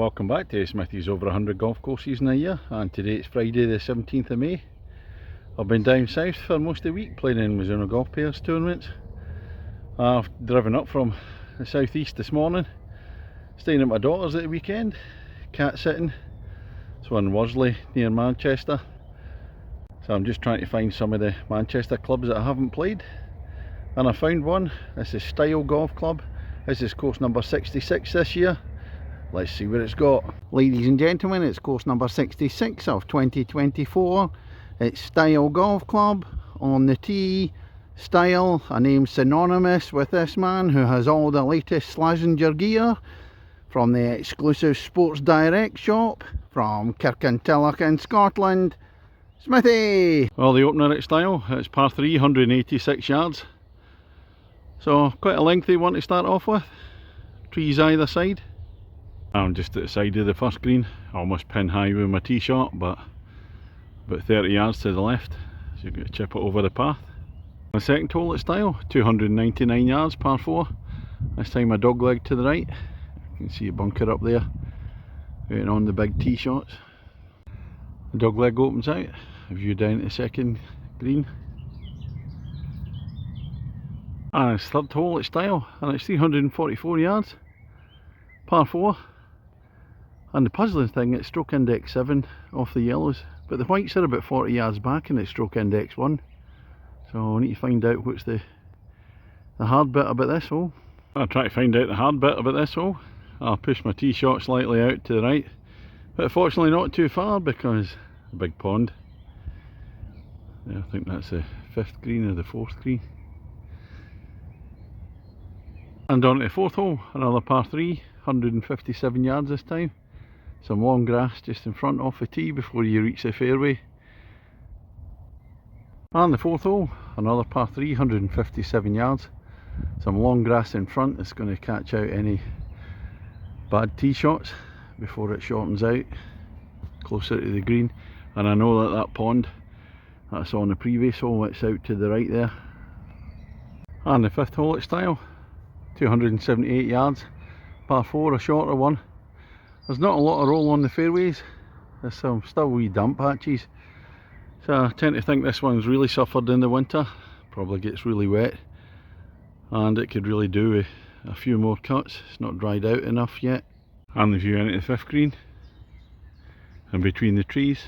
Welcome back to Smithy's over 100 golf courses in a year, and today it's Friday the 17th of May. I've been down south for most of the week playing in Mizuno Golf Pairs tournaments. I've driven up from the southeast this morning, staying at my daughter's at the weekend, cat sitting. It's in Worsley near Manchester, so I'm just trying to find some of the Manchester clubs that I haven't played, and I found one. This is Styal Golf Club. This is course number 66 this year. Let's see what it's got. Ladies and gentlemen, it's course number 66 of 2024. It's Styal Golf Club. On the tee, Styal, a name synonymous with this man who has all the latest Slazenger gear from the exclusive Sports Direct shop from Kirkintilloch in Scotland, Smithy. Well, the opener at Styal, it's par 3, 186 yards. So quite a lengthy one to start off with. Trees either side. I'm just at the side of the first green, almost pin high with my tee shot, but about 30 yards to the left, so you've got to chip it over the path. The second hole at Styal, 299 yards, par 4. This time a dog leg to the right. You can see a bunker up there, waiting on the big tee shots. The dog leg opens out, a view down to the second green. And it's third hole at Styal, and it's 344 yards, par 4. And the puzzling thing, it's stroke index 7 off the yellows, but the whites are about 40 yards back and it's stroke index 1. So I need to find out what's the hard bit about this hole. I'll try to find out the hard bit about this hole. I'll push my tee shot slightly out to the right, but fortunately not too far because a big pond. Yeah, I think that's the 5th green or the 4th green. And on to the 4th hole, another par 3, 157 yards this time. Some long grass just in front off the tee before you reach the fairway. And the 4th hole, another par 3, 157 yards. Some long grass in front that's going to catch out any bad tee shots before it shortens out closer to the green. And I know that pond that's on the previous hole, it's out to the right there. And the 5th hole at Styal, 278 yards, par 4, a shorter one. There's not a lot of roll on the fairways, there's some still wee damp patches, so I tend to think this one's really suffered in the winter, probably gets really wet, and it could really do with a few more cuts. It's not dried out enough yet. And the view into the 5th green, and between the trees,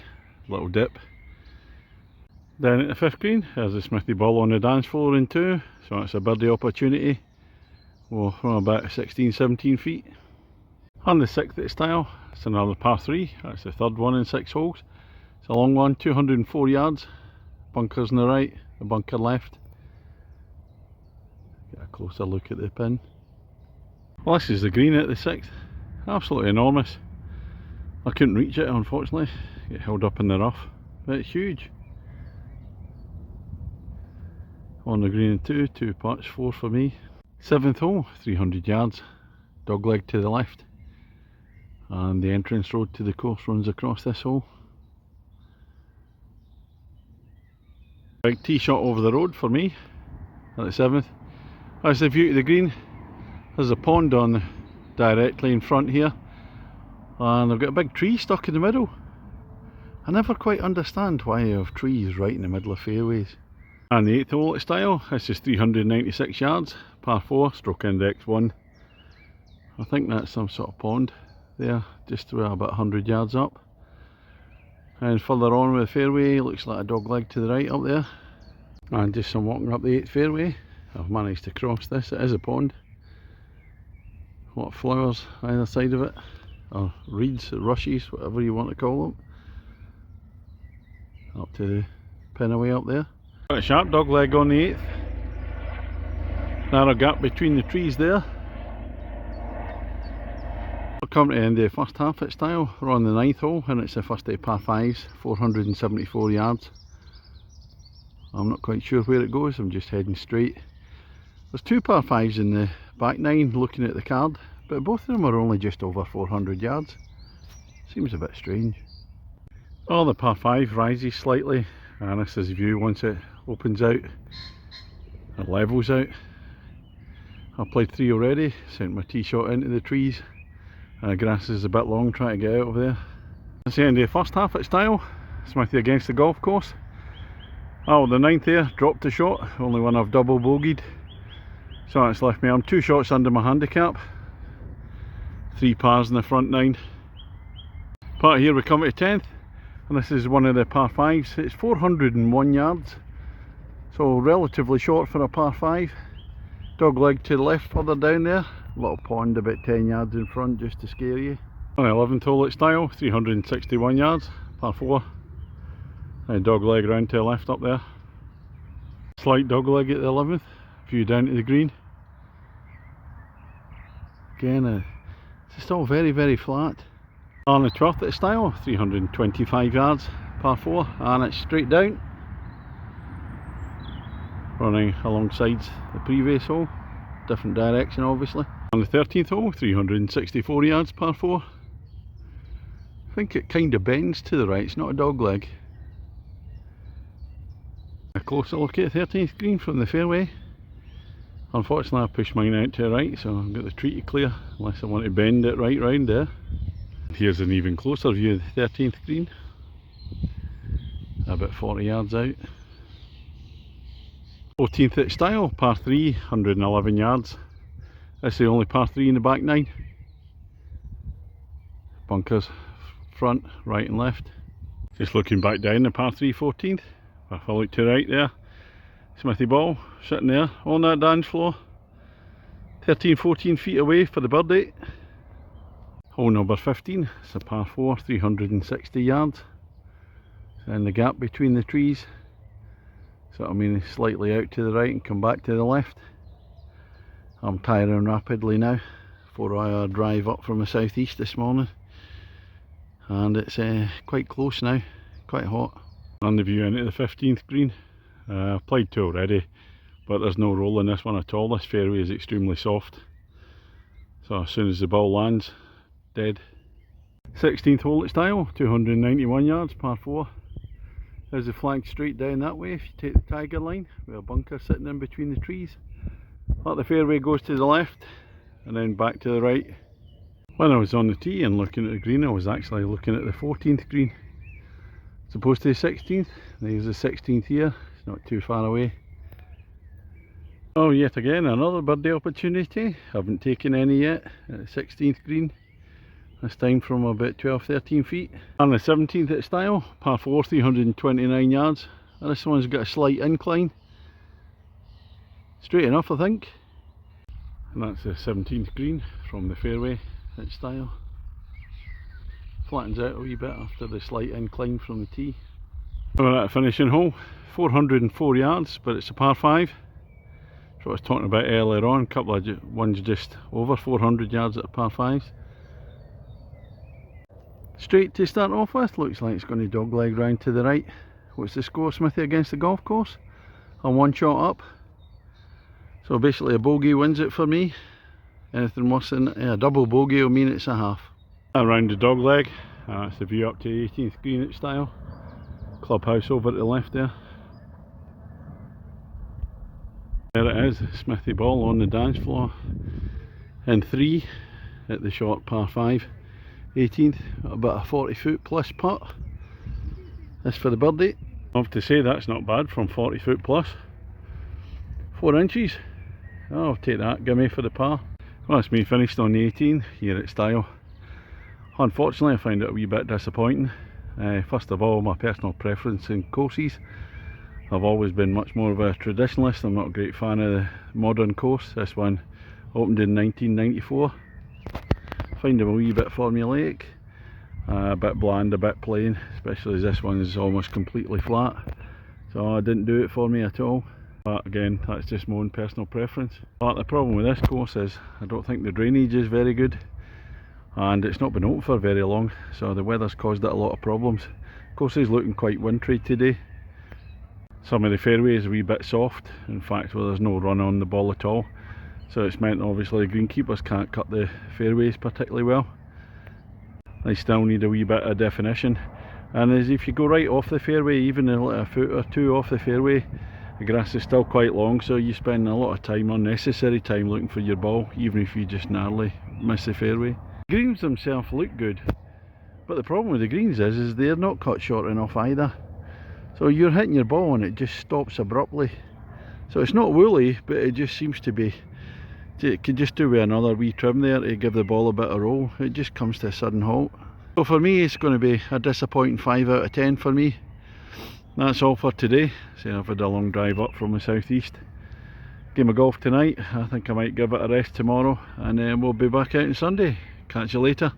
little dip. Down at the 5th green, there's the Smithy ball on the dance floor in 2, so it's a birdie opportunity. Well, from about 16-17 feet. And the 6th at Styal, it's another par 3, that's the 3rd one in 6 holes. It's a long one, 204 yards, bunkers on the right, the bunker left. Get a closer look at the pin. Well, this is the green at the 6th, absolutely enormous. I couldn't reach it unfortunately, get held up in the rough, but it's huge. On the green in 2 putts, 4 for me. 7th hole, 300 yards, dog leg to the left, and the entrance road to the course runs across this hole. Big tee shot over the road for me at the 7th. That's the view to the green. There's a pond on directly in front here, and I've got a big tree stuck in the middle. I never quite understand why you have trees right in the middle of fairways. And the 8th hole at Styal, this is 396 yards, par 4, stroke index 1. I think that's some sort of pond there, just about 100 yards up. And further on with the fairway, looks like a dog leg to the right up there. And just some walking up the 8th fairway. I've managed to cross this, it is a pond. A lot of flowers either side of it, or reeds, rushes, whatever you want to call them. Up to the pin away up there. Got a sharp dog leg on the 8th. Narrow gap between the trees there. We're coming to the end of the first half at Styal. We're on the 9th hole and it's the first of par 5s, 474 yards. I'm not quite sure where it goes, I'm just heading straight. There's 2 par 5s in the back 9 looking at the card, but both of them are only just over 400 yards. Seems a bit strange. Well, the par 5 rises slightly, and this is the view once it opens out. It levels out. I've played 3 already, sent my tee shot into the trees, Grass is a bit long trying to get out of there. That's the end of the first half at Styal. Smithy against the golf course. Oh, the 9th there, dropped a shot, only one I've double bogeyed. So that's left me, I'm 2 shots under my handicap. 3 pars in the front 9. But here we come to 10th, and this is one of the par 5s. It's 401 yards, so relatively short for a par 5. Dog leg to the left further down there, little pond about 10 yards in front just to scare you. On the 11th hole at Styal, 361 yards, par 4. And dog leg round to the left up there. Slight dog leg at the 11th, view down to the green. Again, it's still very, very flat. On the 12th at Styal, 325 yards, par 4, and it's straight down. Running alongside the previous hole, different direction obviously. On the 13th hole, 364 yards, par 4. I think it kind of bends to the right, it's not a dog leg. A closer look at the 13th green from the fairway. Unfortunately I pushed mine out to the right, so I've got the tree to clear, unless I want to bend it right round there. Here's an even closer view of the 13th green. About 40 yards out. 14th at Styal, par 3, 111 yards. That's the only par 3 in the back 9. Bunkers front, right and left. Just looking back down the par 3 14th. If I look to the right there, Smithy ball sitting there on that dance floor. 13-14 feet away for the birdie. Hole number 15, it's a par 4, 360 yards. And the gap between the trees. So I mean slightly out to the right and come back to the left. I'm tiring rapidly now. 4-hour drive up from the southeast this morning. And it's quite close now, quite hot. On the view into the 15th green. I've played 2 already, but there's no roll in this one at all. This fairway is extremely soft. So as soon as the ball lands, dead. 16th hole at Styal, 291 yards, par 4. There's the flag straight down that way if you take the tiger line, with a bunker sitting in between the trees. Up the fairway goes to the left, and then back to the right. When I was on the tee and looking at the green, I was actually looking at the 14th green, as opposed to the 16th. There's the 16th here, it's not too far away. Oh, yet again another birdie opportunity. Haven't taken any yet at the 16th green. This time from about 12-13 feet. On the 17th at Styal, par 4, 329 yards. And this one's got a slight incline. Straight enough I think. And that's the 17th green from the fairway at Styal. Flattens out a wee bit after the slight incline from the tee. We're at a finishing hole, 404 yards, but it's a par 5. That's what I was talking about earlier on, a couple of ones just over 400 yards at par 5s. Straight to start off with, looks like it's going to dog leg round to the right. What's the score, Smithy, against the golf course? I'm 1 shot up. So basically a bogey wins it for me. Anything worse than a double bogey will mean it's a half. Around the dog leg, that's the view up to the 18th green at Styal. Clubhouse over to the left there. There it is, Smithy ball on the dance floor. In 3 at the short par 5. 18th, about a 40 foot plus putt. This for the birdie. I have to say that's not bad from 40 foot plus. 4 inches. Oh, I'll take that, gimme for the par. Well, that's me finished on the 18 here at Styal. Unfortunately I found it a wee bit disappointing. First of all, my personal preference in courses. I've always been much more of a traditionalist. I'm not a great fan of the modern course. This one opened in 1994. Find them a wee bit formulaic, a bit bland, a bit plain, especially as this one is almost completely flat. So it didn't do it for me at all. But again, that's just my own personal preference. But the problem with this course is I don't think the drainage is very good, and it's not been open for very long, so the weather's caused it a lot of problems. The course is looking quite wintry today. Some of the fairways are a wee bit soft, in fact where there's no run on the ball at all. So it's meant obviously the greenkeepers can't cut the fairways particularly well. They still need a wee bit of definition. And as if you go right off the fairway, even a foot or 2 off the fairway, the grass is still quite long, so you spend a lot of time, unnecessary time, looking for your ball, even if you just narrowly miss the fairway. Greens themselves look good, but the problem with the greens is they're not cut short enough either. So you're hitting your ball and it just stops abruptly. So it's not woolly, but it just seems to be, it could just do with another wee trim there to give the ball a bit of roll. It just comes to a sudden halt. So for me it's going to be a disappointing 5 out of 10 for me. That's all for today. So I've had a long drive up from the southeast. Game of golf tonight. I think I might give it a rest tomorrow, and then we'll be back out on Sunday. Catch you later.